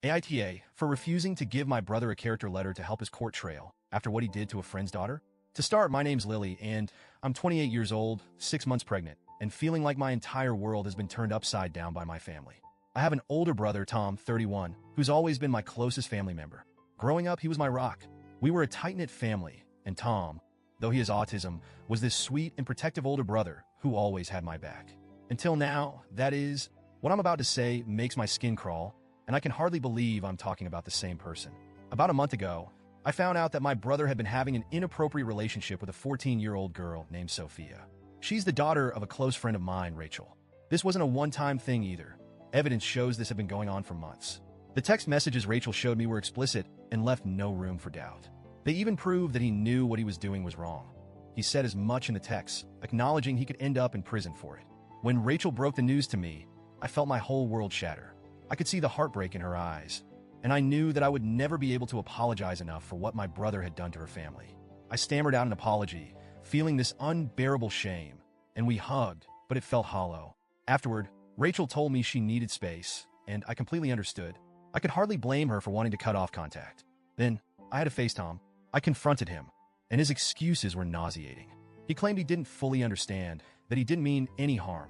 AITA for refusing to give my brother a character letter to help his court trail after what he did to a friend's daughter. To start, my name's Lily, and I'm 28 years old, 6 months pregnant, and feeling like my entire world has been turned upside down by my family. I have an older brother, Tom, 31, who's always been my closest family member. Growing up, he was my rock. We were a tight-knit family, and Tom, though he has autism, was this sweet and protective older brother who always had my back. Until now, that is, what I'm about to say makes my skin crawl, and I can hardly believe I'm talking about the same person. About a month ago, I found out that my brother had been having an inappropriate relationship with a 14-year-old girl named Sophia. She's the daughter of a close friend of mine, Rachel. This wasn't a one-time thing either. Evidence shows this had been going on for months. The text messages Rachel showed me were explicit and left no room for doubt. They even proved that he knew what he was doing was wrong. He said as much in the text, acknowledging he could end up in prison for it. When Rachel broke the news to me, I felt my whole world shatter. I could see the heartbreak in her eyes, and I knew that I would never be able to apologize enough for what my brother had done to her family. I stammered out an apology, feeling this unbearable shame, and we hugged, but it felt hollow. Afterward, Rachel told me she needed space, and I completely understood. I could hardly blame her for wanting to cut off contact. Then, I had to face Tom. I confronted him, and his excuses were nauseating. He claimed he didn't fully understand, that he didn't mean any harm.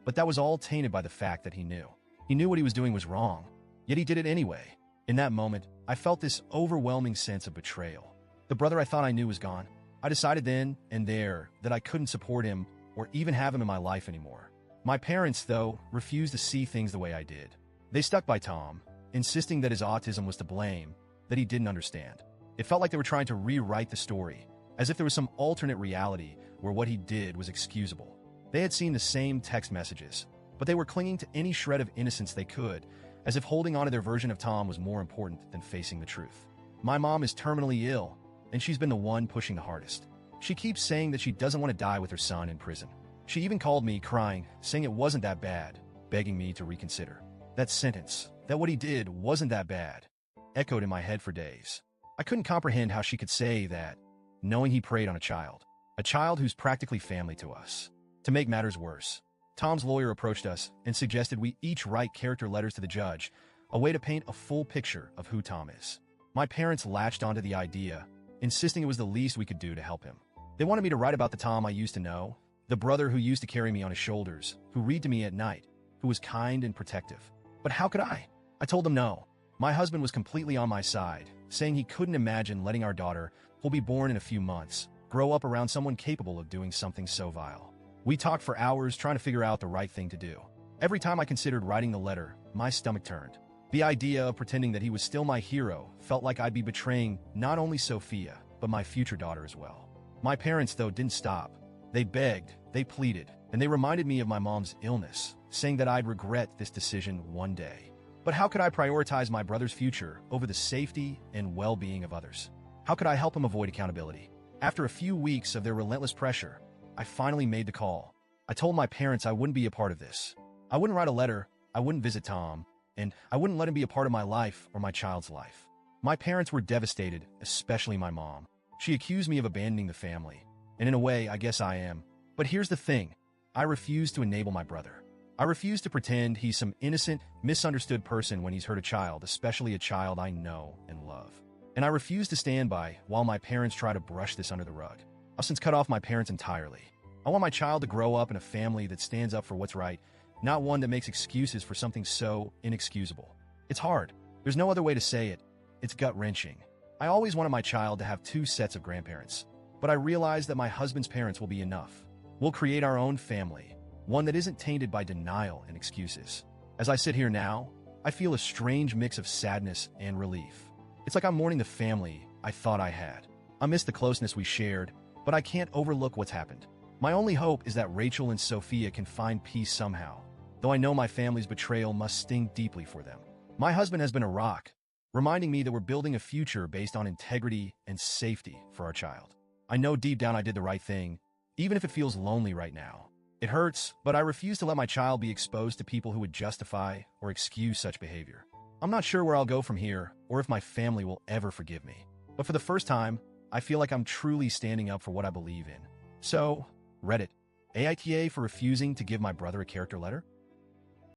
But that was all tainted by the fact that he knew. He knew what he was doing was wrong, yet he did it anyway. In that moment, I felt this overwhelming sense of betrayal. The brother I thought I knew was gone. I decided then and there that I couldn't support him or even have him in my life anymore. My parents, though, refused to see things the way I did. They stuck by Tom, insisting that his autism was to blame, that he didn't understand. It felt like they were trying to rewrite the story, as if there was some alternate reality where what he did was excusable. They had seen the same text messages, but they were clinging to any shred of innocence they could, as if holding on to their version of Tom was more important than facing the truth. My mom is terminally ill, and she's been the one pushing the hardest. She keeps saying that she doesn't want to die with her son in prison. She even called me, crying, saying it wasn't that bad, begging me to reconsider. That sentence, that what he did wasn't that bad, echoed in my head for days. I couldn't comprehend how she could say that, knowing he preyed on a child who's practically family to us. To make matters worse, Tom's lawyer approached us and suggested we each write character letters to the judge, a way to paint a full picture of who Tom is. My parents latched onto the idea, insisting it was the least we could do to help him. They wanted me to write about the Tom I used to know, the brother who used to carry me on his shoulders, who read to me at night, who was kind and protective. But how could I? I told them no. My husband was completely on my side, saying he couldn't imagine letting our daughter, who'll be born in a few months, grow up around someone capable of doing something so vile. We talked for hours trying to figure out the right thing to do. Every time I considered writing the letter, my stomach turned. The idea of pretending that he was still my hero felt like I'd be betraying not only Sophia, but my future daughter as well. My parents, though, didn't stop. They begged, they pleaded, and they reminded me of my mom's illness, saying that I'd regret this decision one day. But how could I prioritize my brother's future over the safety and well-being of others? How could I help him avoid accountability? After a few weeks of their relentless pressure, I finally made the call. I told my parents I wouldn't be a part of this. I wouldn't write a letter, I wouldn't visit Tom, and I wouldn't let him be a part of my life or my child's life. My parents were devastated, especially my mom. She accused me of abandoning the family, and in a way, I guess I am. But here's the thing. I refuse to enable my brother. I refuse to pretend he's some innocent, misunderstood person when he's hurt a child, especially a child I know and love. And I refuse to stand by while my parents try to brush this under the rug. I've since cut off my parents entirely. I want my child to grow up in a family that stands up for what's right, not one that makes excuses for something so inexcusable. It's hard. There's no other way to say it. It's gut-wrenching. I always wanted my child to have 2 sets of grandparents, but I realized that my husband's parents will be enough. We'll create our own family, one that isn't tainted by denial and excuses. As I sit here now, I feel a strange mix of sadness and relief. It's like I'm mourning the family I thought I had. I miss the closeness we shared, but I can't overlook what's happened. My only hope is that Rachel and Sophia can find peace somehow, though I know my family's betrayal must sting deeply for them. My husband has been a rock, reminding me that we're building a future based on integrity and safety for our child. I know deep down I did the right thing, even if it feels lonely right now. It hurts, but I refuse to let my child be exposed to people who would justify or excuse such behavior. I'm not sure where I'll go from here, or if my family will ever forgive me. But for the first time, I feel like I'm truly standing up for what I believe in. So, Reddit, AITA for refusing to give my brother a character letter?